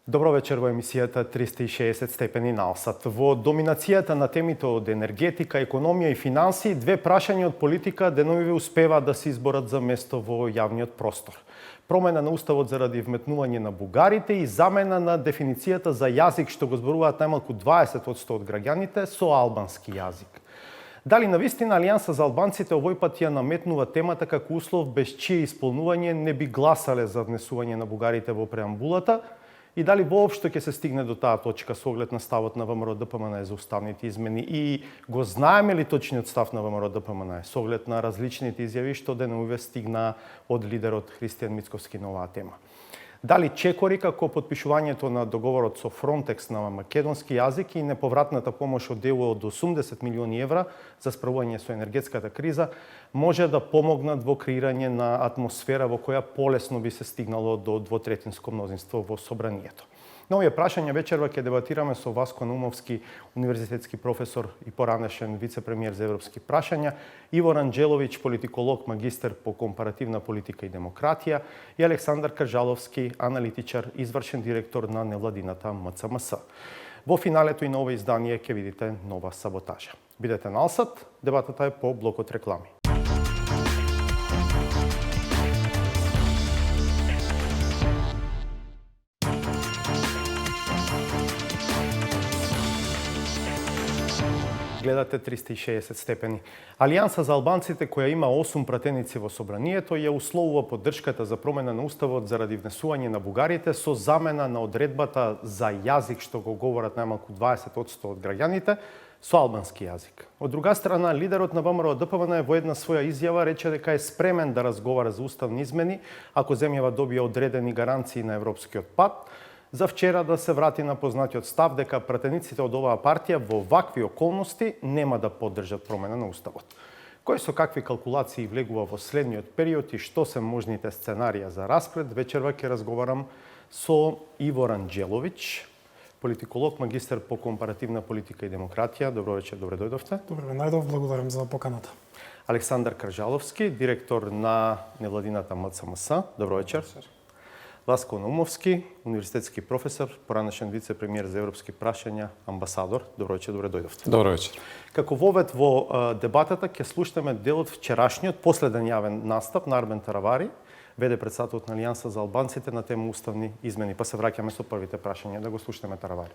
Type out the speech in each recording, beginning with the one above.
Добро вечер во емисијата 360 степени налсат. Во доминацијата на темите од енергетика, економија и финанси, две прашања од политика деновиве успеваат да се изборат за место во јавниот простор. Промена на уставот заради вметнување на бугарите и замена на дефиницијата за јазик што го зборуваат најмалку 20% од граѓаните со албански јазик. Дали навистина Алијанса за албанците овој пат ја наметнува темата како услов без чие исполнување не би гласале за внесување на бугарите во преамбулата, и дали воопшто ќе се стигне до таа точка со оглед на ставот на ВМРО-ДПМН за уставните измени и го знаеме ли точниот став на ВМРО-ДПМН со оглед на различните изјави што деновиве стигна од лидерот Христијан Мицковски на оваа тема. Дали чекори како потпишувањето на договорот со Фронтекс на македонски јазик и неповратната помош од ЕУ од 80 милиони евра за справување со енергетската криза може да помогнат во креирање на атмосфера во која полесно би се стигнало до двотретинско мнозинство во собранието. На овие прашања вечерва ќе дебатираме со Васко Наумовски, универзитетски професор и поранешен вице-премиер за европски прашања, Иво Ранџеловиќ, политиколог, магистер по компаративна политика и демократија, и Александар Кажаловски, аналитичар, извршен директор на невладината МЦМС. Во финалето и на ова издание ќе видите нова саботажа. Бидете налсат, дебатата е по блокот реклами. Гледате 360 степени. Алијанса за албанците, која има 8 пратеници во собранието, ја условува поддршката за промена на уставот заради внесување на бугарите со замена на одредбата за јазик што го говорат најмалку 20% од граѓаните со албански јазик. Од друга страна, лидерот на ВМРО-ДПМН во една своја изјава рече дека е спремен да разговара за уставни измени ако земјава добие одредени гаранции на европскиот пат, за вчера да се врати на познатиот став дека пратениците од оваа партија во вакви околности нема да поддржат промена на уставот. Кој со какви калкулации влегува во следниот период и што се можните сценарија за распред, вечерва ќе разговарам со Иво Ранџеловиќ, политиколог, магистер по компаративна политика и демократија. Добро вечер, добре дојдовте. Добре најдов, благодарам за поканата. Александар Кажаловски, директор на невладината МЦМС. Добро вечер. Васко Наумовски, универзитетски професор, поранешен вице-премиер за европски прашања, амбасадор. Добро вечер, добре дојдовте. Добро вечер. Како вовед во дебатата ќе слушнеме дел од вчерашниот последен јавен настап на Арбен Таравари, веде председателот на Алијанса за албанците на тема уставни измени. Па се враќаме со првите прашања да го слушнеме Таравари.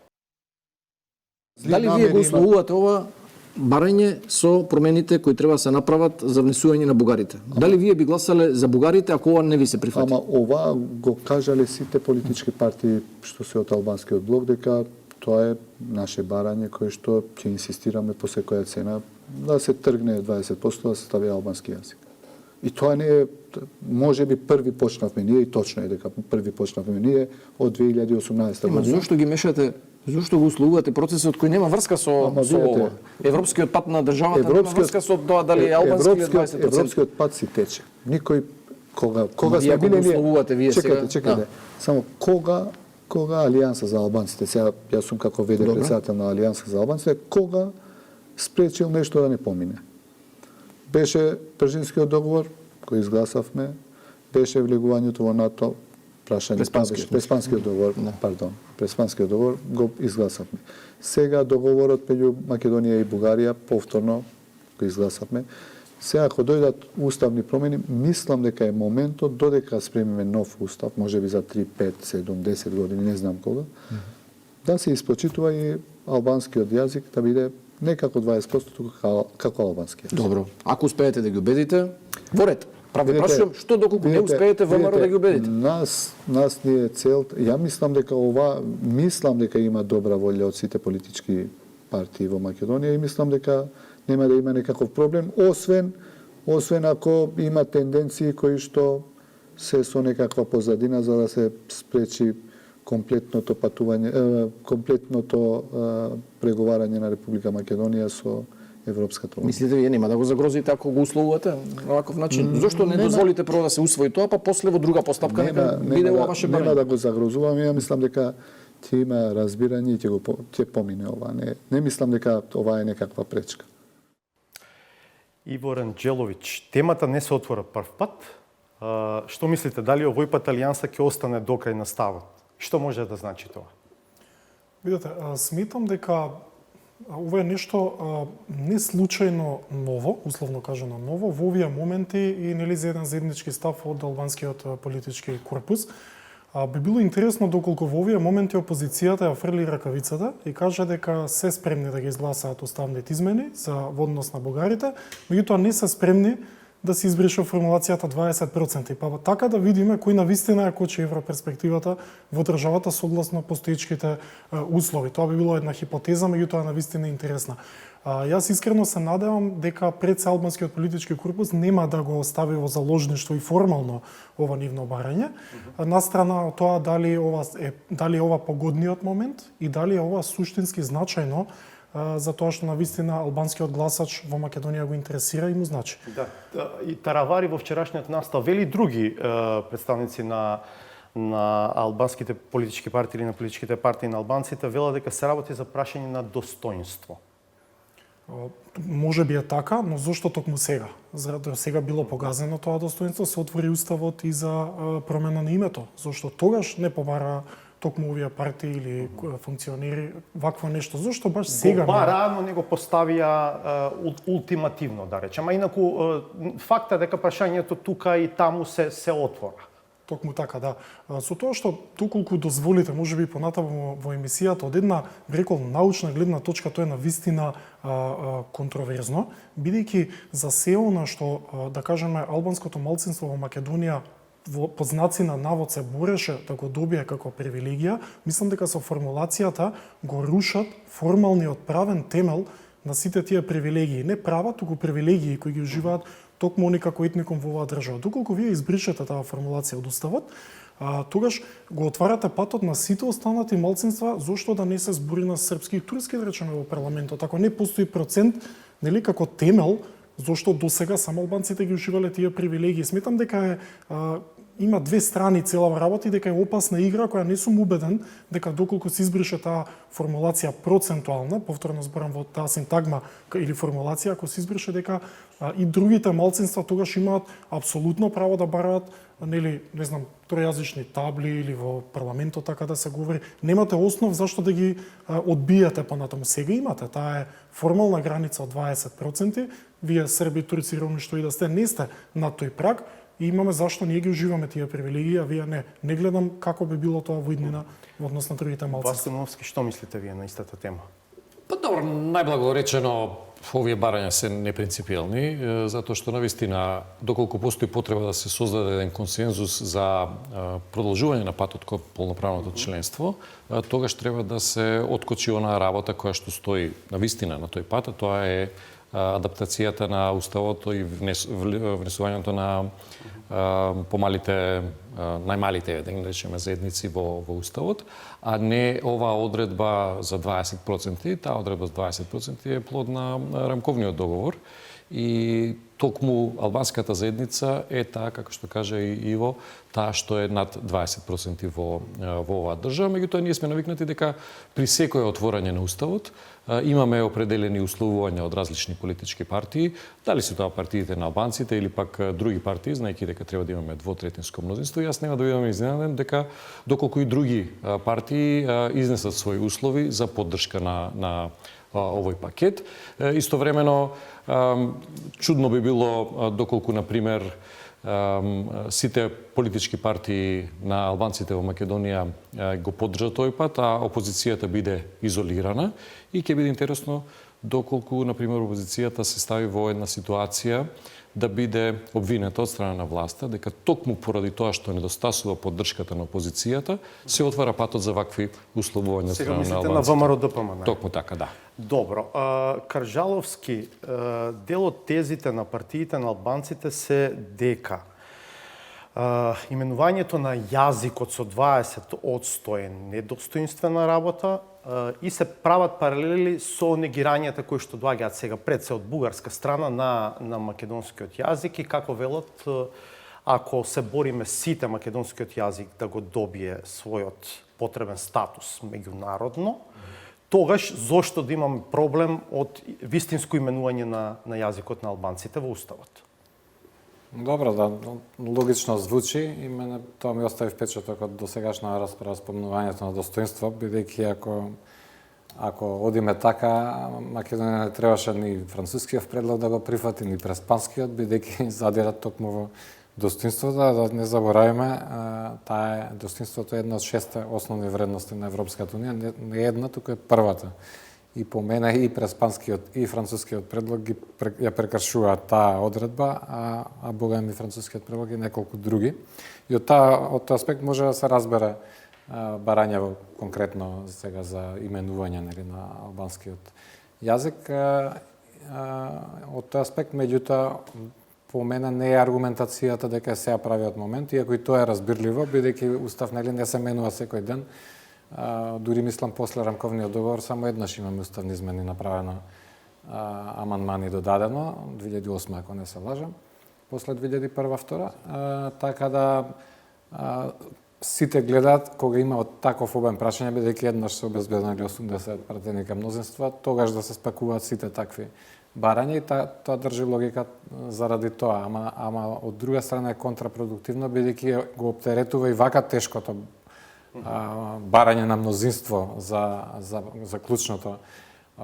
Дали вие го условувате ова барање со промените кои треба да се направат за внесување на бугарите? Дали вие би гласале за бугарите ако ова не ви се прифати? Ама ова го кажале сите политички партии што се од албанскиот блок дека тоа е наше барање кое што ќе инсистираме по секоја цена да се тргне 20% да се стави албански јазик. И тоа не е, може би први почнавме ние, и точно е дека први почнавме ние од 2018 година. Зошто ги мешате? Зошто го условувате процесот кој нема врска со ова? Европскиот пат на државата нема врска со тоа дали е албански или 20%. Европскиот пат си тече. Никој кога сме биле ние чекате. Само кога Алијанса за албанците, сега јас сум како веде председател на Алијанса за албанците, кога спречил нешто да не помине? Беше Пржинскиот договор кој изгласавме, беше влегувањето во НАТО, Преспанскиот договор, пардон, Преспанскиот договор го изгласавме. Сега договорот меѓу Македонија и Бугарија повторно го изгласавме. Сега ако дојдат уставни промени, мислам дека е моментот додека спремиме нов устав, можеби за 3, 5, 7, 10 години, не знам кога, да се испочитува и албанскиот јазик да биде не како 20%, како албански. Добро. Ако успеете да ги убедите, во ред. Прави прашувам, што доколку не успеете ВМРО да ги убедите? Нас не е цел. Ја мислам дека има добра волја од сите политички партии во Македонија и мислам дека нема да има некаков проблем, освен ако има тенденции кои што се со некаква позадина за да се спречи комплетното преговарање на Република Македонија со Европската унија. Мислите вие нема да го загрозите ако го условувате на ваков начин? Зошто не дозволите прво да се усвои тоа, па после во друга постапка нека биде ова ваше барање? Нема да го загрозувам, ја мислам дека ќе има разбирање и ќе помине ова. Не мислам дека ова е некаква пречка. Иво Ранџеловиќ, темата не се отвора прв пат. Што мислите, дали овој пат Алијанса ќе остане докрај на ставот? Што може да значи тоа? Видете, сметам дека ова е нешто не случајно ново, условно кажано ново, во овие моменти и нели за еден заеднички став од албанскиот политички корпус. Би било интересно доколку во овие моменти опозицијата ја фрли ракавицата и каже дека се спремни да ги изгласаат уставните измени за во однос на бугарите, меѓутоа не се спремни да се избрише формулацијата 20%. Па така да видиме кој навистина е кочи европерспективата во државата согласно постоечките услови. Тоа би било една хипотеза, меѓутоа навистина интересна. Јас искрено се надевам дека пред албанскиот политички корпус нема да го остави во заложништво и формално ова нивно барање. Настрана од тоа дали е ова погодниот момент и дали е ова суштински значајно за тоа што навистина албанскиот гласач во Македонија го интересира и му значи. Да. И Таравари во вчерашниот настав вели други представници на албанските политички партии или на политичките партии на албанците велат дека се работи за прашање на достоинство. Може би е така, но зошто токму сега? Заради сега било погазено тоа достоинство, се отвори уставот и за промена на името. Зошто тогаш не побара токму овие партии или функционери вакво нешто? Зошто баш сега? Го бара, но не го поставија ултимативно, да речем. А инаку факт е дека прашањето тука и таму се отвора. Токму така, да. Со тоа што доколку дозволите, можеби понатаму во емисијата, од една, би рекол, научна гледна точка, тоа е навистина контроверзно, бидејќи за се она што, да кажеме, албанското малцинство во Македонија по знаци на навод се бореше да го добие како привилегија, мислам дека со формулацијата го рушат формалниот правен темел на сите тие привилегии. Не права, туку привилегии кои ги уживаат токму они како етникум во оваа држава. Доколку вие избришете таа формулација од уставот, тогаш го отварате патот на сите останати малцинства зошто да не се збори на српски и турски, да речеме, во парламентот. Ако не постои процент, нели, како темел, зошто досега само албанците ги уживале тие привилегии. Сметам дека има две страни цела работа и дека е опасна игра која не сум убеден дека доколку се избрише таа формулација процентуална, повторно зборам во таа синтагма или формулација, ако се избрише дека и другите малцинства тогаш имаат апсолутно право да бараат, нели, не знам, тројазични табли или во парламентот така да се говори, немате основ зашто да ги одбиете понатаму. Сега имате, таа е формална граница од 20%, вие срби, турци, роми, што и да сте, не сте над тој праг, и имаме зашто ние ги уживаме тие привилегии, а вие не. Не гледам како би било тоа во иднина во однос на другите малцинства. Васкановски, што мислите вие на истата тема? Па добро, најблаго речено, овие барања се непринципиелни, затоа што навистина, доколку постои потреба да се создаде еден консензус за продолжување на патот кон полноправното членство, тогаш треба да се откочи онаа работа која што стои навистина на тој пат, а тоа е адаптацијата на уставот и внесувањето на помалите, најмалите, да ги речеме, заедници во уставот, а не оваа одредба за 20%. Таа одредба за 20% е плод на рамковниот договор и токму албанската заедница е таа, како што кажа и Иво, таа што е над 20% во оваа држава. Меѓутоа, ние сме навикнати дека при секое отворање на уставот имаме определени условувања од различни политички партии, дали се тоа партиите на албанците или пак други партии, знаејќи дека треба да имаме двотретинско мнозинство. Јас нема да бидам изненаден дека доколку и други партии изнесат своји услови за поддршка на овој пакет. Истовремено, чудно би било доколку, например, сите политички партии на албанците во Македонија го поддржат тој пат, а опозицијата биде изолирана. И ќе биде интересно доколку, например, опозицијата се стави во една ситуација да биде обвинета од страна на власта, дека токму поради тоа што недостасува поддршката на опозицијата, се отвара патот за вакви условувања од страна на албанците. Сега мислите на ВМРО-ДПМН? Токму така, да. Добро. Каржаловски, дел од тезите на партиите на албанците се дека именувањето на јазикот со 20% е недостоинствена работа и се прават паралели со негирањата кои што доаѓаат сега пред се од бугарска страна на македонскиот јазик и како велат, ако се бориме сите македонскиот јазик да го добие својот потребен статус меѓународно, тогаш зошто да имаме проблем од вистинско именување на јазикот на албанците во уставот? Добро, да, логично звучи и мене тоа ми остави впечаток од досегашна расправа спомнувањето на достоинство, бидејќи ако одиме така, Македонија не требаше ни францускиот предлог да го прифати, ни преспанскиот, бидејќи задират токму во достоинството, да не заборавиме, достоинството е една од 6 основни вредности на Европската унија, не една, туку е првата. И по мене и преспанскиот и францускиот предлог ја прекршуваат таа одредба, а бога ми францускиот предлог и неколку други. И од тој аспект може да се разбере барањево конкретно сега за именување на албанскиот јазик. Од тој аспект, меѓутоа, по мене не е аргументацијата дека се ја прави од момент, иако и тоа е разбирливо, бидејќи устав не се менува секој ден. Дури мислам после рамковниот договор само еднаш имаме уставни измени направено, амандмани додадено, 2008 ако не се лажам, после 2001-2002, така да сите гледаат кога има од таков обем прашања, бидејќи еднаш се обезбедени 80 пратеника мнозинства, тогаш да се спакуваат сите такви барања и тоа држи логика заради тоа, ама од друга страна е контрапродуктивно, бидејќи го оптеретува и вака тешкото барање на мнозинство за клучното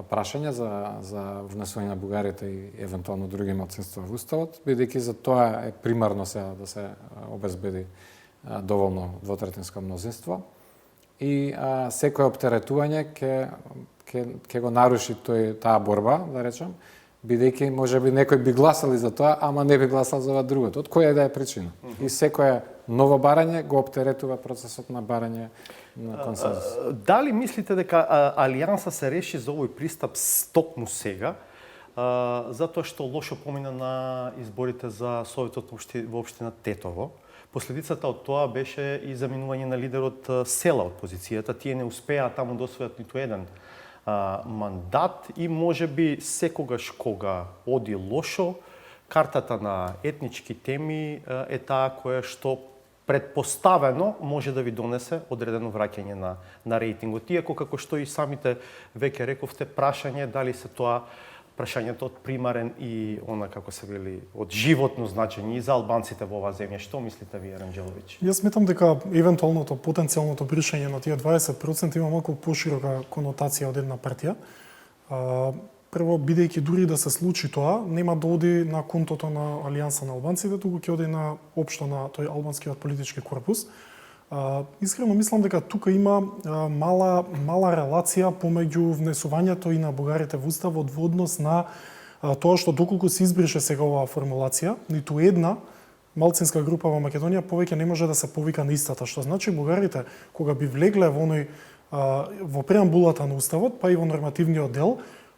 прашање за внесување на бугарите и евентуално други малцинства во уставот, бидејќи за тоа е примарно сега да се обезбеди доволно двотретинско мнозинство и секое оптеретување ќе го наруши таа борба, да речем, бидејќи можеби некој би гласал и за тоа, ама не би гласал за ова другото. Од која да е причина? И секое ново барање го оптеретува процесот на барање на консензус. Дали мислите дека Алијанса се реши за овој пристап токму сега, затоа што лошо помина на изборите за Советот во општина Тетово? Последицата од тоа беше и заминување на лидерот Села од позицијата. Тие не успеа таму да освојат ниту еден мандат и можеби секогаш кога оди лошо, картата на етнички теми е таа која што предпоставено може да ви донесе одредено враќање на рейтингот. Иако, како што и самите веќе рековте, прашање дали се тоа прашањето од примарен и како се вели, од животно значење и за албанците во оваа земја. Што мислите вие, Ранџеловиќ? Јас сметам дека евентуалното потенцијалното бришање на тие 20% има малку поширока конотација од една партија. Прво, бидејќи дури да се случи тоа, нема да оди на контото на Алијанса на албанците, туку ќе оди на општо на тој албанскиот политички корпус. Искрено мислам дека тука има мала релација помеѓу внесувањето и на бугарите во уставот во однос на тоа што доколку се избрише сега оваа формулација, ниту една малцинска група во Македонија повеќе не може да се повика на истата, што значи бугарите кога би влегле во преамбулата на уставот, па и во нормативниот дел,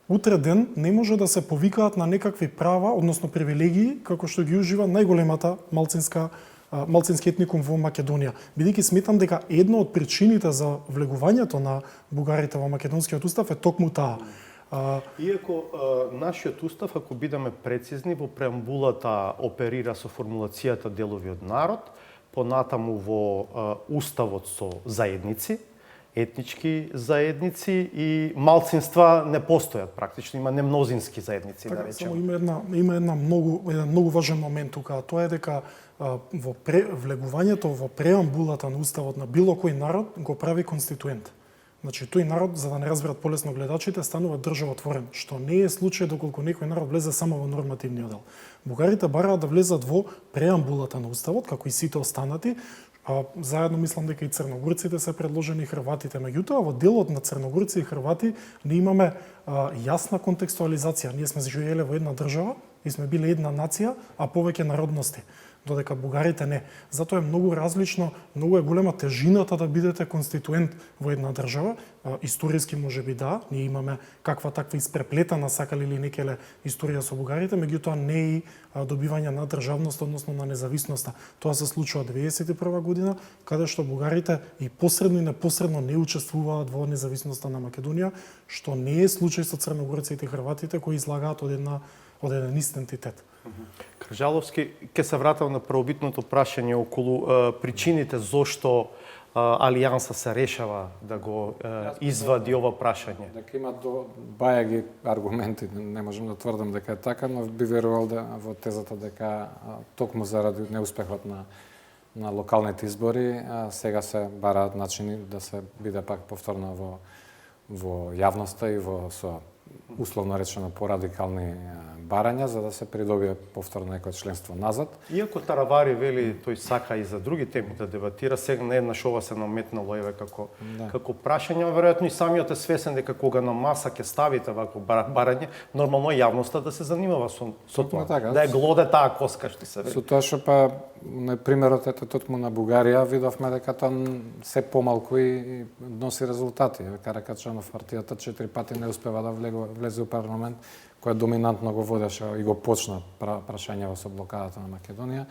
утре ден не може да се повикаат на некакви права, односно привилегии, како што ги ужива најголемата малцински етникум во Македонија. Бидејќи сметам дека една од причините за влегувањето на бугарите во македонскиот устав е токму таа. Иако нашиот устав, ако бидеме прецизни, во преамбулата оперира со формулацијата деловиот народ, понатаму во уставот со заедници, етнички заедници и малцинства не постојат практично, има немнозински заедници, така, да речеме. Само има еден многу важен момент тука, тоа е дека во влегувањето во преамбулата на уставот на било кој народ го прави конституент. Значи, тој народ, за да не разберат полесно гледачите, станува државотворен, што не е случај доколку некој народ влезе само во нормативниот дел. Бугарите бараат да влезат во преамбулата на уставот, како и сите останати. Заедно мислам дека и црногорците се предложени, хрватите. Меѓутоа, во делот на црногорци и хрвати ние имаме јасна контекстуализација. Ние сме живееле во една држава и сме биле една нација, а повеќе народности, додека бугарите не. Затоа е многу различно, многу е голема тежината да бидете конституент во една држава. Историски можеби да, ние имаме каква таква испреплетана, сакале или некеле, историја со бугарите, меѓутоа не и добивање на државност, односно на независноста. Тоа се случува 1991 година, каде што бугарите и посредно и непосредно не учествуваат во независноста на Македонија, што не е случај со црногорците и хрватите кои излагаат од еден ист ентитет. Кржаловски, ќе се вратам на првобитното прашање околу причините зошто Алијанса се решава да го извади ова прашање? Дека има бајаги аргументи, не можам да тврдам дека е така, но би верувал да во тезата дека токму заради неуспехот на локалните избори, сега се бараат начини да се биде пак повторно во јавноста и со условно речено порадикални барања за да се придобие повторно некој членство назад. Иако Таравари вели тој сака и за други теми да дебатира, сега не еднаш ова се наметнало еве како прашање, веројатно и самиот е свесен дека кога на маса ќе ставите вакво барање, нормално јавноста да се занимава со тоа. Така. Да ја глоде таа коска што се вели. Со тоа што па на примерот ето токму на Бугарија видовме дека тоа се помалку и носи резултати. Каракачанов партијата 4 пати не успева да влезе у парламент, која доминантно го водеше и го почна прашањево со блокадата на Македонија.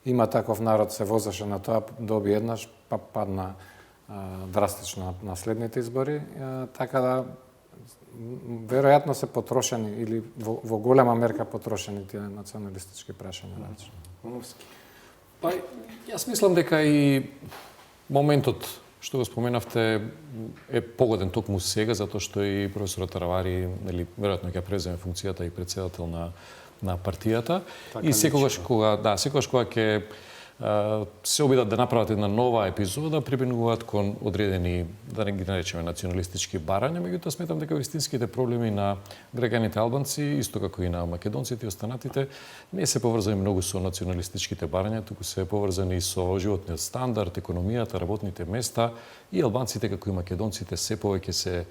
Има таков народ се возеше на тоа, доби еднаш, па падна драстично на следните избори, така да веројатно се потрошени или во голема мерка потрошени тие националистички прашања. Па, јас мислам дека и моментот што го споменавте е погоден токму сега, затоа што и професорот Таравари, нели, веројатно ќе преземе функцијата и председател на партијата. Така и секогаш кога ќе се обидат да направат една нова епизода, прибегнуваат кон одредени, да не ги наречеме националистички барања, меѓутоа сметам дека вистинските проблеми на граѓаните албанци, исто како и на македонците и останатите, не се поврзани многу со националистичките барања, туку се поврзани со животниот стандард, економијата, работните места и албанците како и македонците се повеќе се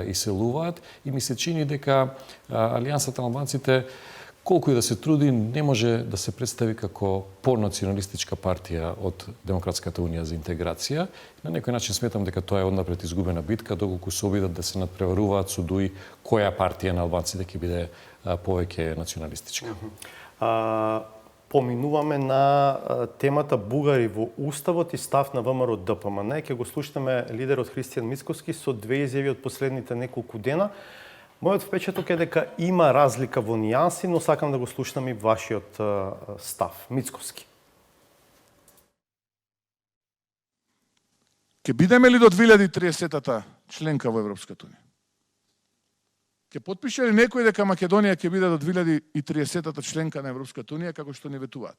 иселуваат и ми се чини дека Алијансата на албанците колку и да се труди, не може да се представи како понационалистичка партија од Демократската унија за интеграција. На некој начин сметам дека тоа е однапред изгубена битка, доколку се обидат да се надпреваруваат со дуи која партија на албанците ќе биде повеќе националистичка. Поминуваме на темата бугари во Уставот и став на ВМРО ДПМН. Ќе го слушаме лидерот Христијан Мицкоски со две изјави од последните неколку дена. Мојот впечаток е дека има разлика во нијанси, но сакам да го слушнам и вашиот став. Мицкоски. Ке бидеме ли до 2030-та членка во Европската унија? Ке потпише ли некој дека Македонија ќе биде до 2030-та членка на Европската унија, како што ни ветуваат?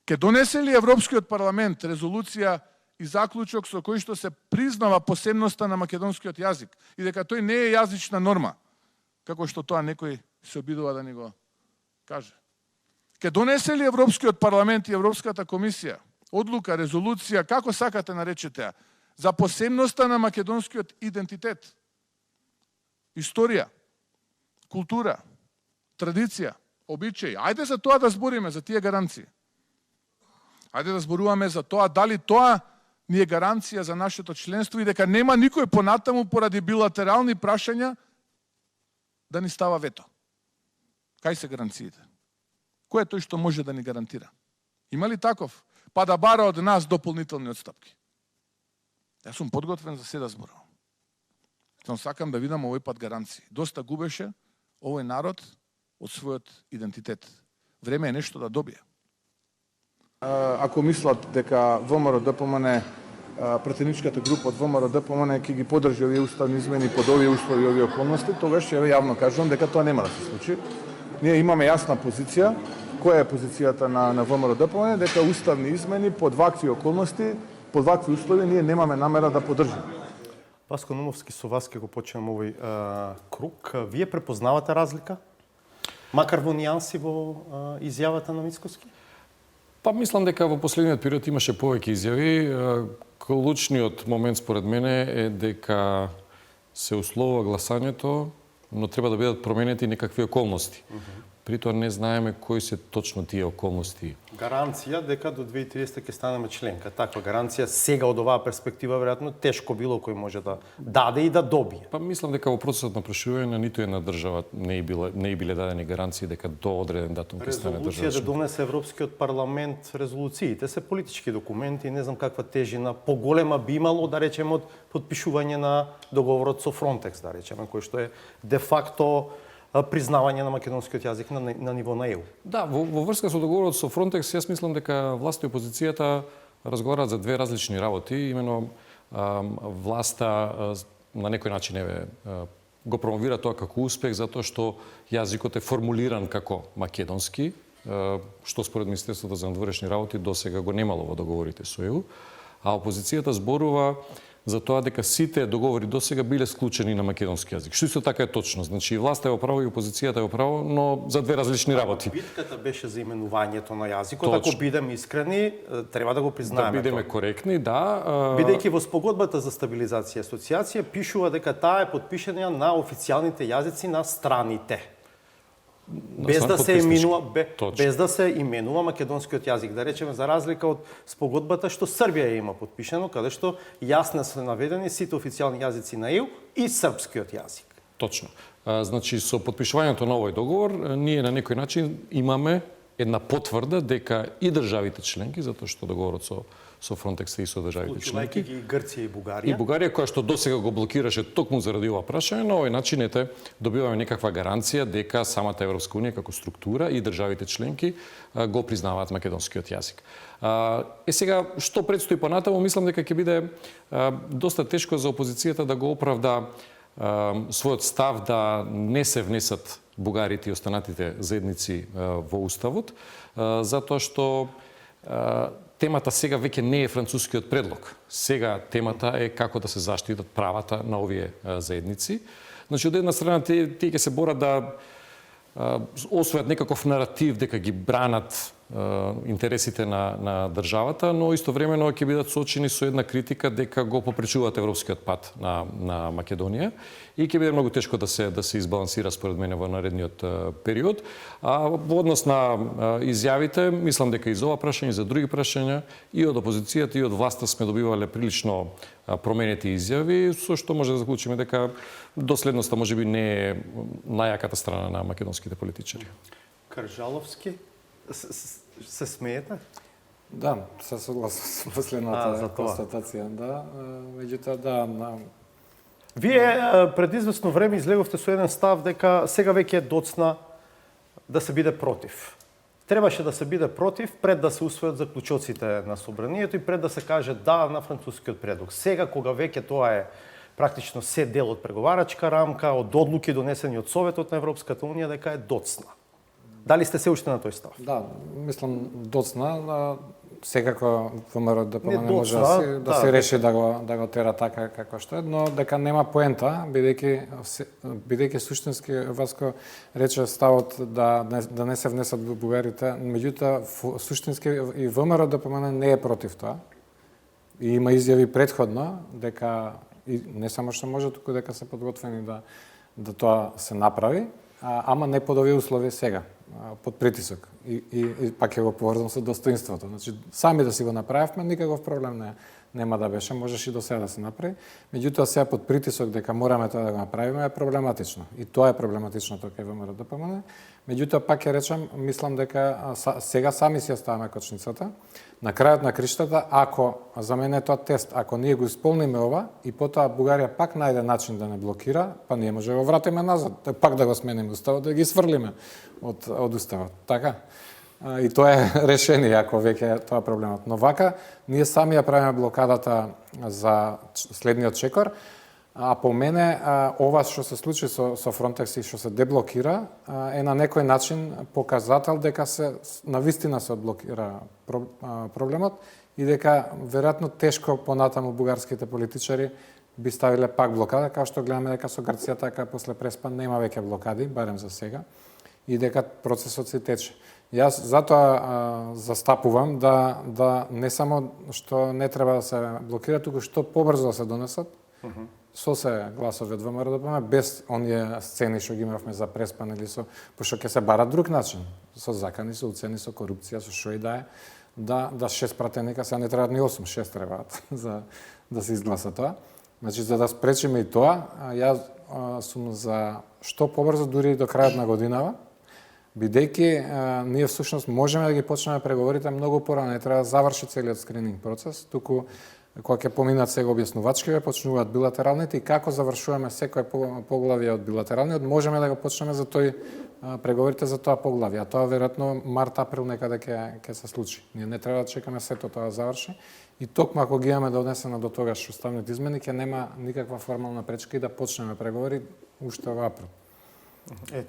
Ке донесе ли Европскиот парламент резолуција и заклучок со кој што се признава посебноста на македонскиот јазик и дека тој не е јазична норма, како што тоа некој се обидува да ни го каже. Ке донесе ли Европскиот парламент и Европската комисија одлука, резолуција, како сакате наречете, за посебноста на македонскиот идентитет, историја, култура, традиција, обичаи. Ајде за тоа да збориме, за тие гаранции. Ајде да зборуваме за тоа, дали тоа ни е гаранција за нашето членство и дека нема никој понатаму поради билатерални прашања да ни става вето. Кај се гаранциите? Кој е тој што може да ни гарантира? Има ли таков? Па да бара од нас дополнителни отстапки. Јас сум подготвен за се да зборувам. Само сакам да видам овој пат гаранции. Доста губеше овој народ од својот идентитет. Време е нешто да добие. Ако мислат дека ВМРО ДПМН, пратеничката група од ВМРО ДПМН ќе ги поддржи овие уставни измени под овие услови и овие околности, тогаш ќе јавно кажувам дека тоа нема да се случи. Ние имаме јасна позиција. Која е позицијата на ВМРО ДПМН? Дека уставни измени под вакви околности, под вакви услови ние немаме намера да поддржиме. Васко Нумовски, со вас ќе го почнем овој круг. Вие препознавате разлика? Макар во нијанси во изјавата на Мицкоски? Па мислам дека во последниот период имаше повеќе изјави. Клучниот момент според мене е дека се условува гласањето, но треба да бидат променети некакви околности. При тоа не знаеме кои се точно тие околности. Гаранција дека до 2030 ќе станеме членка. Таква гаранција сега од оваа перспектива веројатно тешко било кој може да даде и да добие. Па мислам дека во процесот на проширување ниту една држава не биле дадени гаранции дека до одреден датум ќе стане држава. Резолуција да донесе Европскиот парламент, резолуциите се политички документи, не знам каква тежина поголема би имало да речеме од подпишување на договорот со Фронтекс, да речеме, кој што е де факто признавање на македонскиот јазик на ниво на ЕУ. Да, во врска со договорот со Фронтекс, јас мислам дека власта и опозицијата разговараат за две различни работи. Имено власта на некој начин го промовира тоа како успех затоа што јазикот е формулиран како македонски, што според Министерството за надворешни работи досега го немало во договорите со ЕУ, а опозицијата зборува за тоа дека сите договори досега биле склучени на македонски јазик. Што исто така е точно. Значи, власта е во право и опозицијата е во право, но за две различни работи. Битката беше за именувањето на јазикот. Ако бидеме искрени, треба да го признаеме. Да бидеме коректни, да. Бидејќи во спогодбата за стабилизација и асоциација пишува дека таа е подпишана на официјалните јазици на страните. Без да се именува македонскиот јазик. Да речеме, за разлика од спогодбата што Србија има подпишено, каде што јасно се наведени сите официјални јазици на ЕУ и српскиот јазик. Точно. Значи, со подпишувањето на овој договор, ние на некој начин имаме една потврда дека и државите членки, затоа што договорот со Фронтекс и со државите членки, ги Грција и Бугарија. И Бугарија, која што досега го блокираше токму заради ова прашање, на овој начин добиваме некаква гаранција дека самата Европска унија како структура и државите членки го признаваат македонскиот јазик. Сега, што предстои понатаму, мислам дека ќе биде доста тешко за опозицијата да го оправда својот став да не се внесат бугарите и останатите заедници во Уставот, затоа што темата сега веќе не е францускиот предлог. Сега темата е како да се заштитат правата на овие заедници. Значи, од една страна, тие ќе се борат да освојат некаков наратив дека ги бранат интересите на државата, но истовремено ќе бидат соочени со една критика дека го попречуваат европскиот пат на Македонија и ќе биде многу тешко да се избалансира според мене во наредниот период. А во однос на изјавите, мислам дека и за ова прашање и за други прашања и од опозицијата и од власта сме добивале прилично променети изјави, со што може да заклучиме дека доследноста можеби не е најаката страна на македонските политичари. Каржаловски, се смеете? Да, се согласувам со последната констатација, да. Меѓутоа, да. Вие пред известно време излеговте со еден став дека сега веќе е доцна да се биде против. Требаше да се биде против пред да се усвојат заклучоците на собранието и пред да се каже да на францускиот предлог. Сега, кога веќе тоа е практично се дел од преговарачка рамка, од одлуки донесени од Советот на Европската унија, дека е доцна. Дали сте се уште на тој став? Да, мислам доцна, секако ВМРО ДПМН може да се реши да го тера така како што е, но дека нема поента, бидејќи суштински Васко рече ставот да не се внесат бугарите, меѓутоа суштински и ВМРО ДПМН не е против тоа. И има изјави претходно дека и не само што може, туку дека се подготвени да тоа се направи, ама не под овие услови сега, под притисок. И пак ќе го поврзам со достоинството. Значи, сами да си го направивме, никаков проблем нема да беше, можеше и до сега да се направи. Меѓутоа, сега под притисок дека мораме тоа да го направиме е проблематично. И тоа е проблематично тоа кај ВМРО ДПМН. Меѓутоа, пак ќе речам, мислам дека сега сами си ја ставаме кочницата. На крајот на криштата, ако за мене е тоа тест, ако ние го исполниме ова и потоа Бугарија пак најде начин да не блокира, па ние може да го вратиме назад, пак да го смениме уставот, да ги сврлиме од уставот. Така? И тоа е решение, ако веќе тоа е проблемот. Но вака, ние сами ја правиме блокадата за следниот чекор, а по мене ова што се случи со Фронтекс и што се деблокира е на некој начин показател дека се навистина се одблокира проблемот и дека веројатно тешко понатаму бугарските политичари би ставиле пак блокада, како што гледаме дека со Грција така после Преспан нема веќе блокади, барем за сега, и дека процесот се тече. Јас затоа застапувам да не само што не треба да се блокира, туку што побрзо да се донесат, со се гласови од ВМРО ДПМН, без оние сцени што ги имавме за Преспан или пошто ќе се барат друг начин, со закани, со уцени, со корупција, со што и да е, да 6 пратеника, сега не требаат ни 8, 6 требаат за да се изгласа тоа. Значи, за да спречиме и тоа, јас сум за што побрзо, дури до крајот на годинава, бидејќи ние всушност можеме да ги почнеме преговорите многу порано, не треба да заврши целиот скрининг процес, туку кога ќе поминат сега објаснувачкиве, почнуваат билатералните и како завршуваме секое поглавје од билатералниот, можеме да го почнеме за тој преговорите за тоа поглавје, а тоа веројатно март-април некаде ќе се случи. Ние не треба да чекаме сето тоа да заврши и токму ако ги имаме донесено до тогаш уставните измени, ќе нема никаква формална пречка и да почнеме преговори уште во април.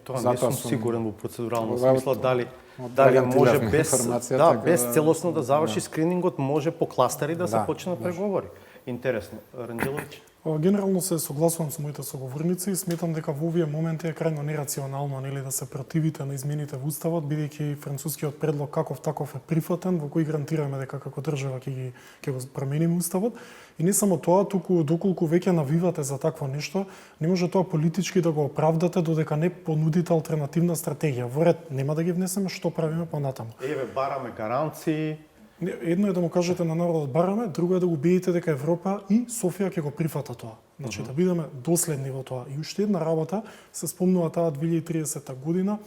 Тоа не Затоа сум сигурен во процедурално Во- смисла дали Дали може без информација, без целосно да заврши скринингот, може по кластери да се почнат преговори. Интересно. Ранđеловиќ? Генерално се согласувам со моите соговорници и сметам дека во овие моменти е крајно нерационално нели да се противите на измените во уставот, бидејќи францускиот предлог каков таков е прифатен, во кој гарантираме дека како држава ќе го промениме уставот. И не само тоа, туку доколку веќе навивате за такво нешто, не може тоа политички да го оправдате додека не понудите алтернативна стратегија. Во ред, нема да ги внесеме, што правиме понатаму. Еве, бараме гаранции. Едно е да му кажете на народот бараме, друго е да го убедите дека Европа и Софија ќе го прифата тоа. Значи да бидеме доследни во тоа. И уште една работа, се спомнува таа 2030 година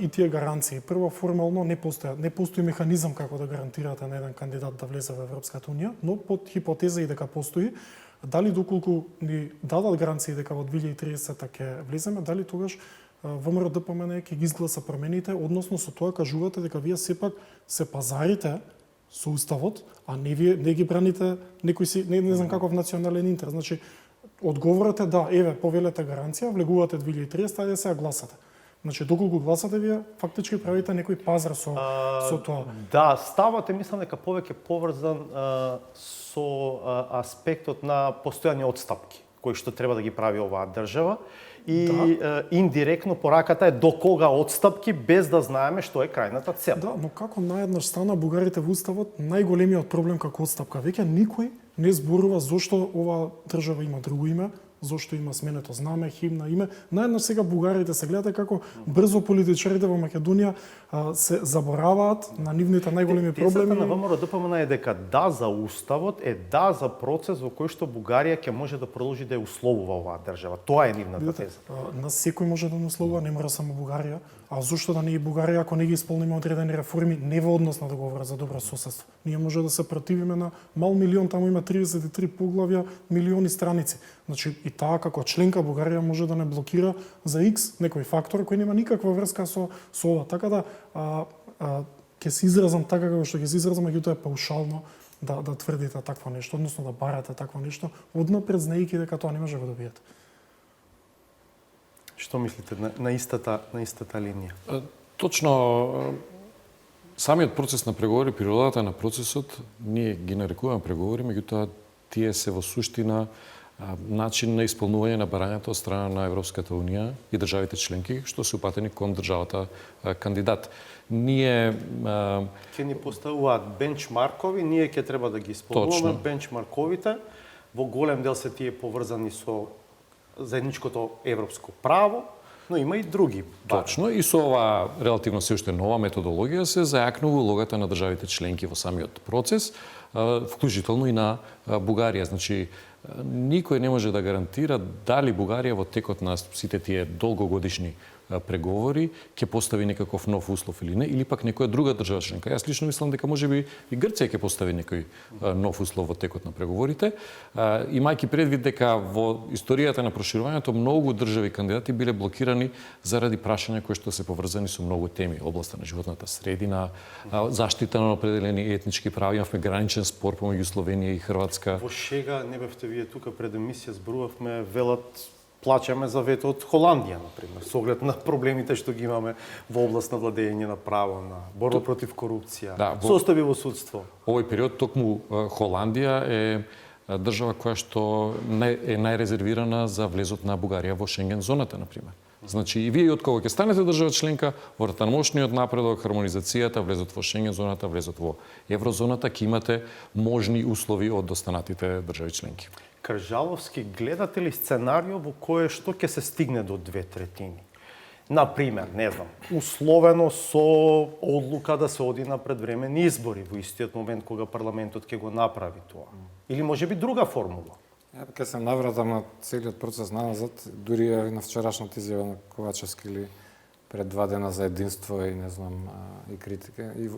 и тие гаранции. Прво формално не постои механизам како да гарантирате на еден кандидат да влезе во Европската унија, но под хипотеза и дека постои, дали доколку ни дадат гаранции дека во 2030 ќе влеземе, дали тогаш ВМРО ДПМН ќе ги изгласа промените, односно со тоа кажувате дека вие сепак се пазарите со уставот, а не ги браните некој си не знам каков национален интерес. Значи одговорот е да, еве повелете гаранција, влегувате 2030, ајде сега гласате. Значи доколку гласате вие фактички правите некој пазар со тоа. Да, ставот е мислам дека повеќе поврзан со аспектот на постојани отстапки кои што треба да ги прави оваа држава и индиректно пораката е до кога отстапки без да знаеме што е крајната цел. Да, но како наеднаш стана бугарите во уставот најголемиот проблем како отстапка. Веќе никој не зборува зошто оваа држава има друго име, зошто има сменето знаме, химна, име. Наеднаш сега бугарите се гледате како брзо политичарите во Македонија се забораваат на нивните најголеми проблеми. Тезата на ВМРО ДПМН е дека да за уставот е да за процес во кој што Бугарија ќе може да продолжи да ја условува оваа држава. Тоа е нивната теза. Нас секој може да ни условува, не мора само Бугарија. А зошто да не и Бугарија ако не ги исполниме одредени реформи, не во однос на договор за добро соседство. Ние може да се противиме на мал милион, таму има 33 поглавја, милиони страници. Значи и таа како членка Бугарија може да не блокира за X некој фактор кој нема никаква врска со ова. Така да ќе се изразам така како што ќе се изразам, меѓутоа е паушално да тврдите такво нешто, односно да барате такво нешто, однапред знаејќи дека тоа не може да го добиете. Што мислите на истата линија? Точно самиот процес на преговори, природата на процесот, ние ги нарекуваме преговори, меѓутоа тие се во суштина начин на исполнување на барањата од страна на Европската унија и државите членки, што се упатени кон државата кандидат. Ние ќе ни поставуваат бенчмаркови, ние ќе треба да ги исполнуваме бенчмарковите. Во голем дел се тие поврзани со заедничкото европско право, но има и други. Точно, и со оваа релативно се уште нова методологија се зајакнува улогата на државите членки во самиот процес, вклучително и на Бугарија. Значи, никој не може да гарантира дали Бугарија во текот на сите тие долгогодишни преговори ќе постави некаков нов услов или не, или пак некоја друга држава членка. Јас лично мислам дека можеби и Грција ќе постави некој нов услов во текот на преговорите, имајќи предвид дека во историјата на проширувањето многу држави кандидати биле блокирани заради прашања кои што се поврзани со многу теми, областа на животната средина, заштита на определени етнички права, имавме граничен спор помеѓу Словенија и Хрватска. Во шега не бевте вие тука пред емисија зборувавме, велат плачеме за вето од Холандија, например, со оглед на проблемите што ги имаме во област на владење на право, на борба против корупција, состојби во судство. Овој период токму Холандија е држава која што е најрезервирана за влезот на Бугарија во Шенген зоната, например. Значи и вие од кога ќе станете држава членка, во ратаношниот напредок, хармонизацијата, влезот во Шенген зоната, влезот во еврозоната, ќе имате можни услови од останатите држави членки. Кржаловски, гледате ли сценарио во кое што ќе се стигне до 2/3? Например, не знам, условено со одлука да се оди на предвремени избори во истиот момент кога парламентот ќе го направи тоа. Или можеби друга формула? Ќе се навратам на целиот процес назад, дури и на вчерашната изјава на Ковачевски или пред 2 дена за единство и не знам и критика. И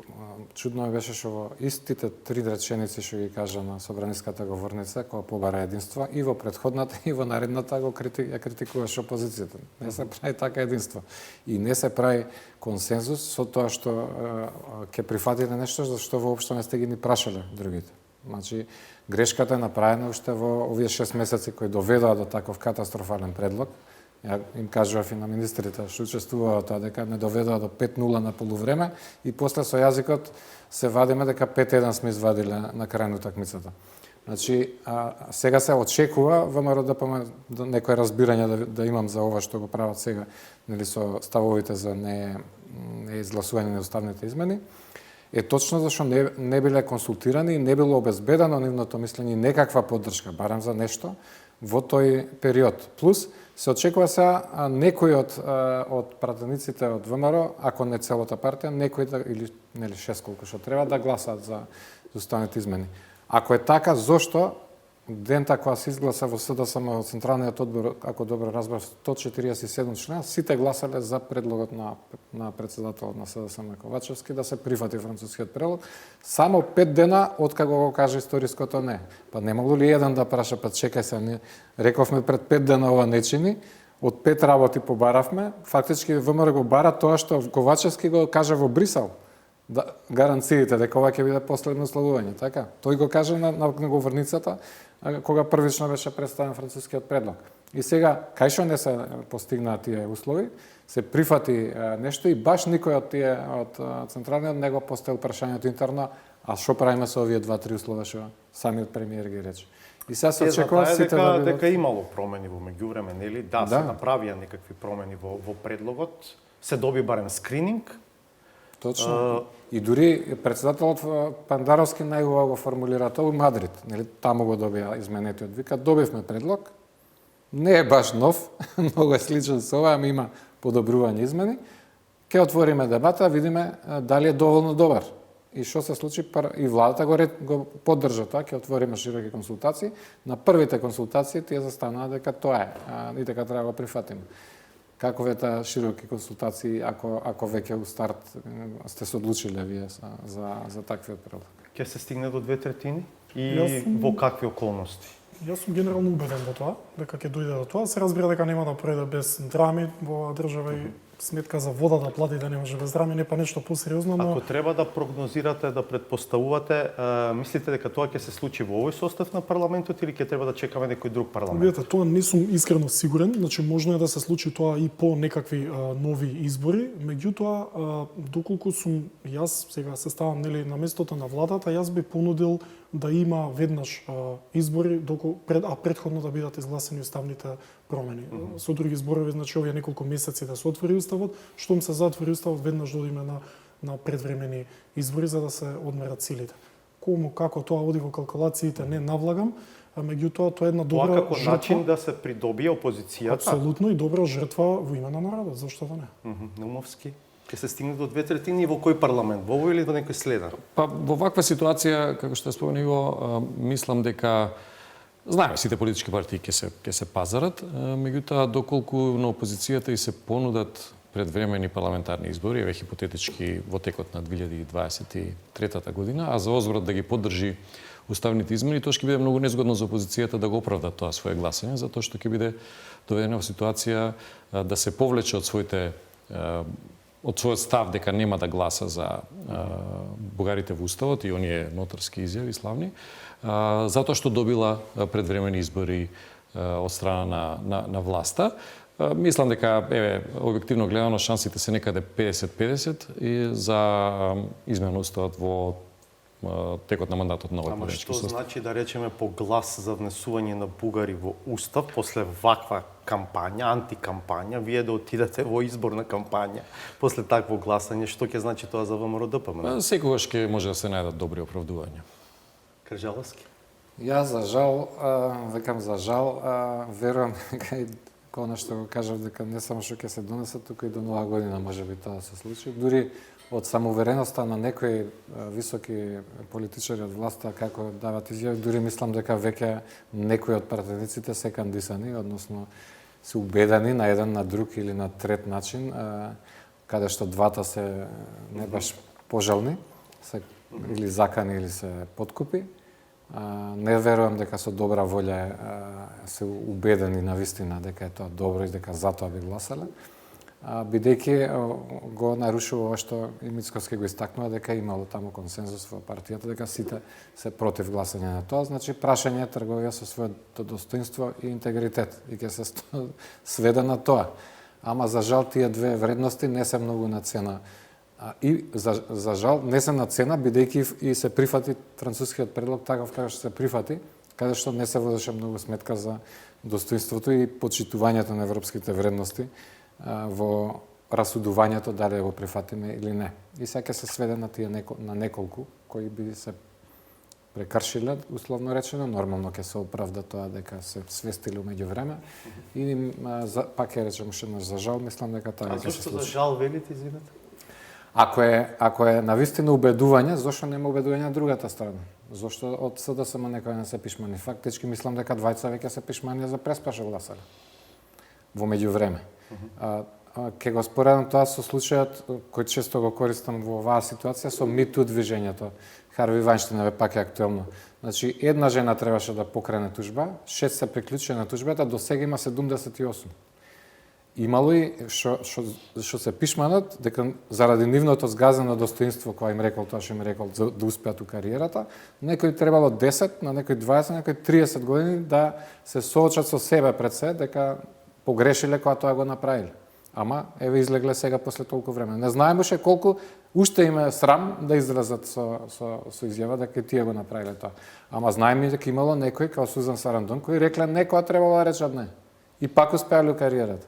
чудно ми беше што во истите 3 реченици што ги кажа на собраниската говорница кога побара единство и во претходната и во наредната го критикуваше опозицијата. Не се прави така единство. И не се прави консензус со тоа што ќе прифатите нешто за што воопшто не сте ги ни прашале другите. Значи грешката е направена уште во овие 6 месеци кои доведоа до таков катастрофален предлог. Ја им кажував и на министрите што учествуваа тоа дека не доведоа до 5-0 на полувреме и после со јазикот се вадиме дека 5-1 сме извадиле на крај на утакмицата. Значи, сега се очекува ВМРО да некој разбирање да имам за ова што го прават сега, нели со ставовите за не изгласување на уставните измени. Е точно зашто не биле консултирани и не било обезбедено нивното мислење некаква поддршка, барем за нешто во тој период. Плюс се очекува се некои од пратениците од ВМРО, ако не целата партија, некои или нели 6 колку што треба да гласат за уставните измени. Ако е така, зошто дента кога се изгласа во СДСМ од Централниот одбор, ако добро разбрав, 147 члена, сите гласале за предлогот на председателот на СДСМ Ковачевски да се прифати францускиот предлог, само 5 дена откако го каже историското не. Па не могло ли еден да праша, па чекај се, не рековме пред 5 дена ова не чини, од 5 работи побаравме, фактички ВМРО го бара тоа што Ковачевски го каже во Брисел. Да, гаранциите дека ова ќе биде последно условување, така? Тој го каже на говорницата кога првично беше представен францускиот предлог. И сега, кај што не се постигнаа тие услови, се прифати нешто и баш никој од тие од Централниот не го поставил прашањето интерно, а што правиме со овие 2-3 услови што самиот премиер ги рече. И сега се очекува сите да бидат... дека имало промени во меѓувреме, нели? Да, се направија некакви промени во предлогот, се доби барем скрининг. Точно. И дури председателот Пандаровски најубаво го формулира тоа во Мадрид, нели таму го добија изменетиот. Вика, добивме предлог, не е баш нов, многу е сличен со ова, ама има подобрување измени. Ке отвориме дебата, видиме дали е доволно добар. И што се случи, и владата го поддржа тоа, ќе отвориме широки консултации. На првите консултации тие застанаа дека тоа е, и дека треба да го прифатиме. Како вета широки консултации, ако веќе у старт сте се одлучиле вие за таквиот предлог? Ќе се стигне до 2/3 и во какви околности? Јас сум генерално убеден во тоа, дека ќе дојде до тоа. Се разбира дека нема да пројде без драми во држава и сметка за вода да плати да не може без драми, не па нешто посериозно, но... Ако треба да прогнозирате, да предпоставувате, мислите дека тоа ќе се случи во овој состав на парламентот или ќе треба да чекаме некој друг парламент? Видете, тоа не сум искрено сигурен, значи можно е да се случи тоа и по некакви нови избори, меѓутоа доколку сум јас сега се ставам нели на местото на владата, јас би понудил да има веднаш избори, а претходно да бидат изгласени уставните промени. Со други зборови, значи овие неколку месеци да се отвори уставот, штом се затвори уставот, веднаш да одиме на предвремени избори за да се одмерат силите. Кому како тоа оди во калкулациите не навлагам, а меѓутоа тоа е една добра тоа како жртва. начин да се придобие опозицијата. Апсолутно и добра жртва во име на народот, зашто да не? Наумовски. Ќе се стигне до 2/3 и во кој парламент? Во овој или во некој следен? Па во ваква ситуација, како што спомена Иво, мислам дека знаеме сите политички партии ќе се пазарат, меѓутоа доколку на опозицијата и се понудат предвремени парламентарни избори, еве хипотетички во текот на 2023 година, а за возврат да ги поддржи уставните измени, тоа ќе биде многу незгодно за опозицијата да го оправда тоа свое гласање, затоа што ќе биде доведена во ситуација да се повлече од својот став дека нема да гласа за бугарите во уставот и оние нотарски изјави славни, затоа што добила предвремени избори од страна на власта. Мислам дека, објективно гледано, шансите се некаде 50-50 и за измена уставот во текот на мандатот на овој политички состав. Ама што значи да речеме по глас за внесување на бугари во устав после ваква кампања, антикампања, вие да отидете во изборна кампања после такво гласање, што ќе значи тоа за ВМРО-ДПМН? Секогаш ќе може да се најдат добри оправдувања. Кржаловски. Јас за жал, верувам дека и кога што го кажав дека не само што ќе се донесат, туку и до нова година можеби тоа да се случи. Дури од самоувереноста на некои високи политичари од власта како дават изјави, дури мислам дека веќе некои од пратениците се кандисани, односно се убедени на еден, на друг или на трет начин каде што двата се не баш пожелни, се или закани или се подкупи. Не верувам дека со добра волја се убедени навистина дека е тоа добро и дека за тоа би гласале. Бидејќи го нарушува ова што и Мицкоски го истакнува, дека имало таму консензус во партијата, дека сите се против гласање на тоа. Значи, прашање е трговија со своето достоинство и интегритет. И ќе се сведе на тоа. Ама, за жал, тие две вредности не се многу на цена. И, за жал, не се на цена, бидејќи и се прифати францускиот предлог таков како што се прифати, каде што не се водеше многу сметка за достоинството и почитувањето на европските вредности во расудувањето дали го прифатиме или не. И сега се сведе на тие на неколку кои би се прекршиле, условно речено, нормално ќе се оправда тоа дека се свестили умеѓу време и пак ќе речем уште еднаш за жал, мислам дека тоа ќе се случи. Зашто за жал велите, извинете? Ако е навистина убедување, зошто нема убедување на другата страна? Зошто од СДСМ некој не се пишмани? Фактички мислам дека двајца веќе се пишмани за преспаша гласале во меѓувреме. Ке го споредам тоа со случајот кој често го користам во оваа ситуација со МИТУ движењето. Харви Вајнштайн пак е актуелно. Значи, една жена требаше да покрене тужба, 6 се приклучија на тужбата, до сега има 78. Имало и што се пишманат дека заради нивното згазено достоинство кој им рекол тоа што им рекол да успеат у кариерата, некој требало 10, на некој 20, на некој 30 години да се соочат со себе пред се дека погрешиле кога тоа го направиле. Ама, еве излегле сега после толку време. Не знаем уште колку уште им е срам да излезат со изјава дека тие го направиле тоа. Ама знаеме дека имало некој, као Сузан Сарандон, кои рекле некоја требало да речат не. И пак успеале у кариерата.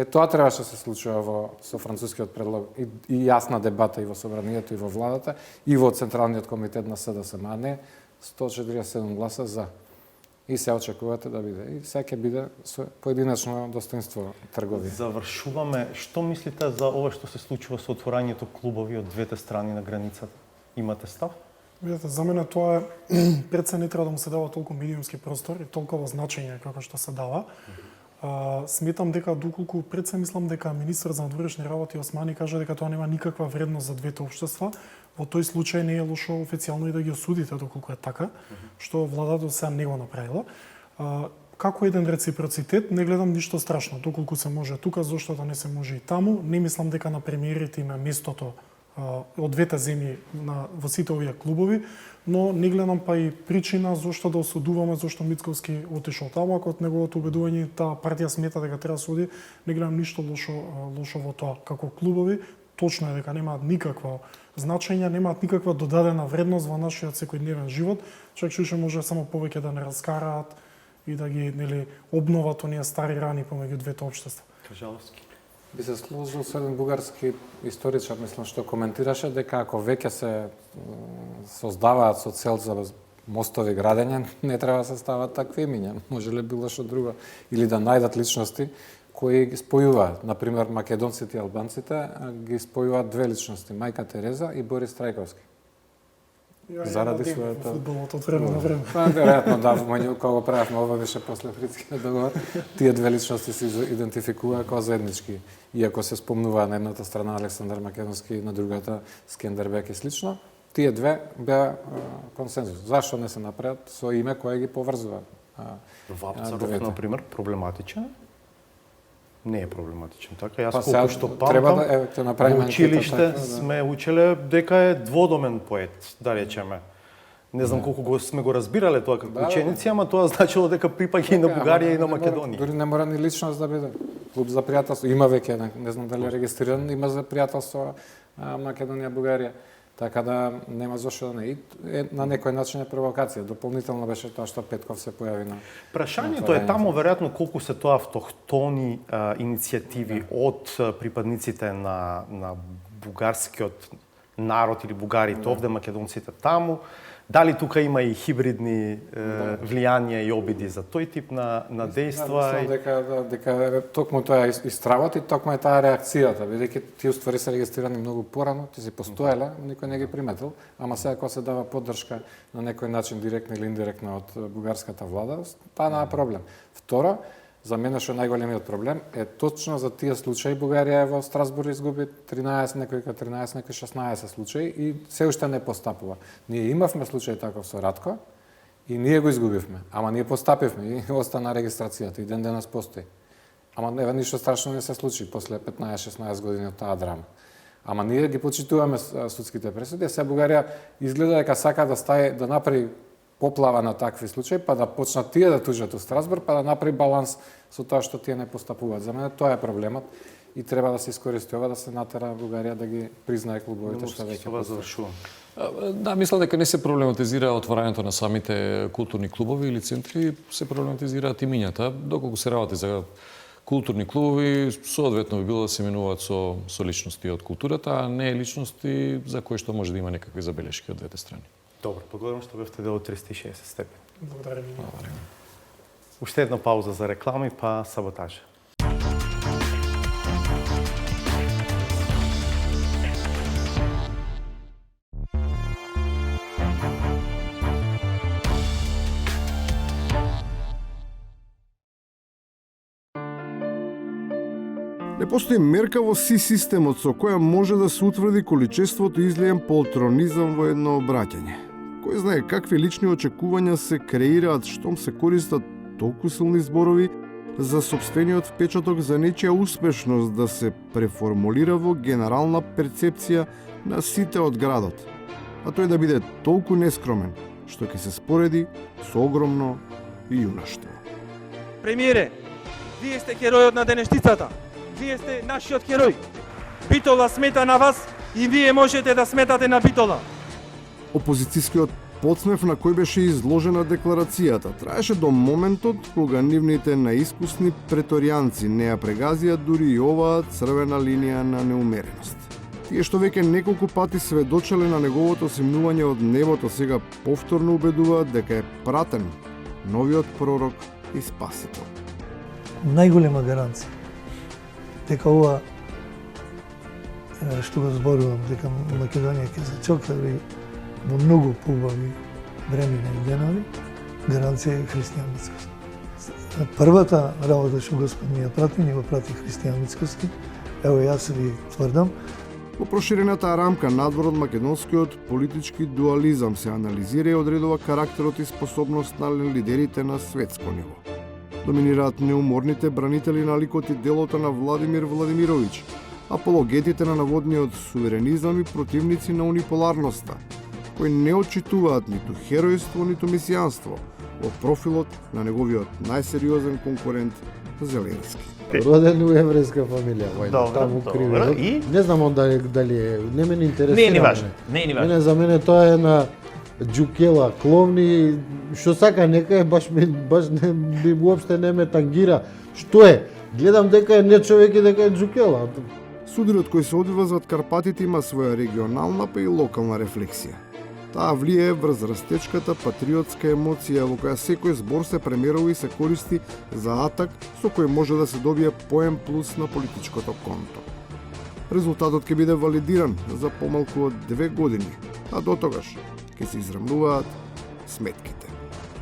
Тоа требаше да се случува со францускиот предлог и јасна дебата и во собранието и во владата и во Централниот комитет на СДСМ, а не 147 гласа за. И се очекувате да биде. И сега ќе биде со поединечно достоинство трговија. Завршуваме. Што мислите за ова што се случува со отворањето клубови од двете страни на границата? Имате став? Видете, за мене тоа е пред се не треба да му се дава толку медиумски простор и толкова значење како што се дава. Сметам дека доколку пред се мислам дека министер за надворешни работи Османи кажа дека тоа нема никаква вредност за двете општества, во тој случај не е лошо официјално и да ги осудите доколку е така, што владата сега не го направила. Како еден реципроцитет не гледам ништо страшно, доколку се може тука, зашто да не се може и таму. Не мислам дека на премиерите има местото од двете земји во сите овие клубови, но не гледам па и причина зашто да осудуваме зашто Мицковски отишол таму, ако од неговото убедување таа партија смета дека треба да се оди, не гледам ништо лошо во тоа. Како клубови, точно е дека немаат никакво значење, немаат никаква додадена вредност во нашиот секојдневен живот, чак што може само повеќе да не раскараат и да ги обноват оние стари рани помеѓу двете општества. Кажаловски. Би се сложил со еден бугарски историчар, мислам, што коментираше дека ако веќе се создаваат со цел за мостови градење, не треба да се стават такви имиња. Може ли било што друго? Или да најдат личности кои ги спојуваат. Например, македонците и албанците ги спојуваат две личности, Мајка Тереза и Борис Трајковски. Заради своето фудбалот од време на време. Веројатно да, кога го правевме ова беше после Охридскиот договор, тие две личности се идентификуваа како заеднички. Иако се спомнуваа на едната страна Александар Македонски и на другата Скендербек и слично, тие две беа консензус. Зашто не се направат со име кое ги поврзува? Вапцаров, например, проблематичен? Не е проблематичен, така? Јас Па, колку што треба памтам, да направиме во училиште анкета, сме учеле дека е дводомен поет, да речеме. Не знам колку сме го разбирале тоа како ученици, ама тоа значило дека припаѓа и на Бугарија и на Македонија. Дури не мора ни личност да биде. Клуб за пријателство има веќе, не знам дали е регистриран, има за пријателство Македонија Бугарија. Така да нема зошто да не. И на некој начин е провокација. Дополнително беше тоа што Петков се појави на. Прашањето е таму веројатно колку се тоа автохтони иницијативи од припадниците на бугарскиот народ или бугарите овде, македонците таму. Дали тука има и хибридни влијанија и обиди за тој тип на дејства? Мислам дека токму тоа е истравот и токму е таа реакцијата, бидејќи тие уствари се регистрирани многу порано, ти си постоеле, никој не ги приметил, ама сега кога се дава поддршка на некој начин директно или индиректно од бугарската влада, таа нема проблем. Второ, За мене што е најголемиот проблем е точно за тие случаи Бугарија во Страсбург изгуби 13, некој 13, некој 16 случаи и се уште не постапува. Ние имавме случај таков со Ратко и ние го изгубивме, ама ние постапивме и остана регистрацијата и ден денес постои. Ама нема ништо страшно не се случи после 15-16 години од таа драма. Ама ние ги почитуваме судските пресуди, се Бугарија изгледа дека сака да направи поплава на такви случаи, па да почнат тие да тужат у Страсбург, па да направи баланс со тоа што тие не постапуваат. За мене тоа е проблемот и треба да се искористи ова, да се натера Бугарија да ги признае клубовите што веќе завршувам. Да, мислам дека не се проблематизира отварањето на самите културни клубови или центри, се проблематизираат имињата. Доколку се работи за културни клубови, соодветно би било да се именуваат со личности од културата, а не личности за кои што може да има некакви забелешки од двете страни. Добро, благодарам што бевте дел од 360 степени. Благодарам. Уште една пауза за реклами, па саботажа. Не постои мерка во системот со која може да се утврди количеството излиен полтронизам во едно обраќање. Кој знае какви лични очекувања се креираат штом се користат толку силни зборови за сопствениот впечаток за нечија успешност да се преформулира во генерална перцепција на сите од градот, а тој да биде толку нескромен, што ќе се спореди со огромно јунаштво. Премиере, вие сте херојот на денештицата. Вие сте нашиот херој. Битола смета на вас и вие можете да сметате на Битола. Опозицијскиот подсмев на кој беше изложена декларацијата траеше до моментот кога нивните наискусни преторијанци не ја прегазија дури и оваа црвена линија на неумереност. Тие што веќе неколку пати сведочеле на неговото симнување од небото сега повторно убедуваат дека е пратен новиот пророк и спасител. Најголема гаранција дека ова што го зборувам, дека Македонија ќе се чокали во многу поубави времена и денови, гаранција е христијанскост. Првата работа што Господ ни ја прати, ни го прати христијанскост. Ево јас ви тврдам. Во проширената рамка надвор од македонскиот политички дуализам се анализира и одредува карактерот и способност на лидерите на светско ниво. Доминираат неуморните бранители на ликот и делото на Владимир Владимировиќ, апологетите на наводниот суверенизам и противници на униполарноста, кои не отчитуваат ниту херојство, ниту месијанство во профилот на неговиот најсериозен конкурент Зеленски. Роден у еврејска фамилија, таму криви. И? Не знам он дали е, не ме интересира. Не е ни важно. Не е ни важно. За мене тоа е на џукела, кловни, што сака нека е, баш не би уопште не ме тангира. Што е? Гледам дека е не човек и дека е џукела. Сударот кој се одвива зад Карпатите има своја регионална па и локална рефлексија. Таа влијае врз растечката патриотска емоција во која секој збор се премерува и се користи за атак со кој може да се добие поен плюс на политичкото конто. Резултатот ќе биде валидиран за помалку од 2 години, а до тогаш ќе се израмнуваат сметките.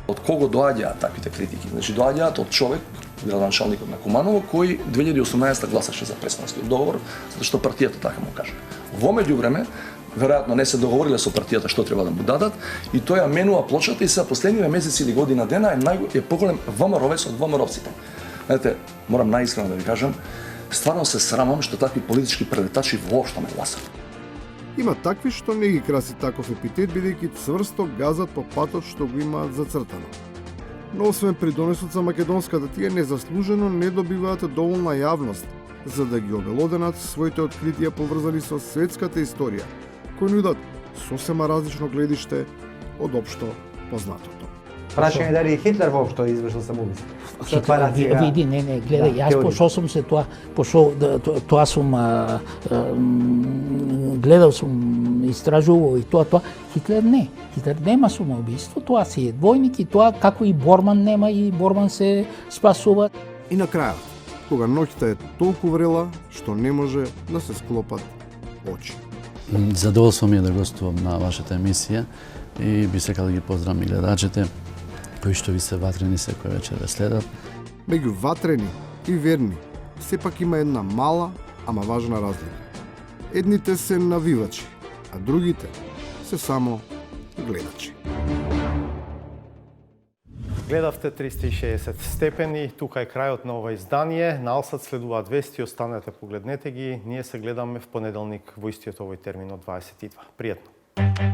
Од кого доаѓаат таквите критики? Значи доаѓаат од човек, градоначалникот на Куманово, кој 2018 гласаше за Преспанскиот договор, затоа што партијата така му кажа. Во меѓувреме, веројатно не се договориле со партијата што треба да му дадат и тој ја менува плочата и се последниве месеци или година дена е поголем ВМРО-вец од ВМРО-вците. Знаете, морам наискрено да ви кажам, стварно се срамам што такви политички прелетачи воопшто ме гласат. Има такви што не ги краси таков епитет, бидејќи цврсто газат по патот што го имаат зацртано. Но освен придонесот за македонската, тие незаслужено не добиваат доволна јавност за да ги обелоденат своите откритија поврзани со светската историја, кои нудат сосема различно гледиште од општо познатото. Прашање дали Хитлер воопшто извршил самоубиство. Види, не, гледај, јас пошол сум се тоа сум гледал сум, истражувал и тоа. Хитлер не. Хитлер нема самоубиство, тоа си е двојник и тоа како и Борман нема и Борман се спасува. И на крајот, кога ноќта е толку врела што не може да се склопат очи. Задоволство ми е да гостувам на вашата емисија и би сакал да ги поздравам и гледачите кои што ви се ватрени секој вечер ве следат. Меѓу ватрени и верни, сепак има една мала, ама важна разлика. Едните се навивачи, а другите се само гледачи. Гледавте 360 степени, тука е крајот на ова издание. На Алсат следуваат вести, останете, погледнете ги. Ние се гледаме в понеделник во истиот овој термин од 22. Пријатно!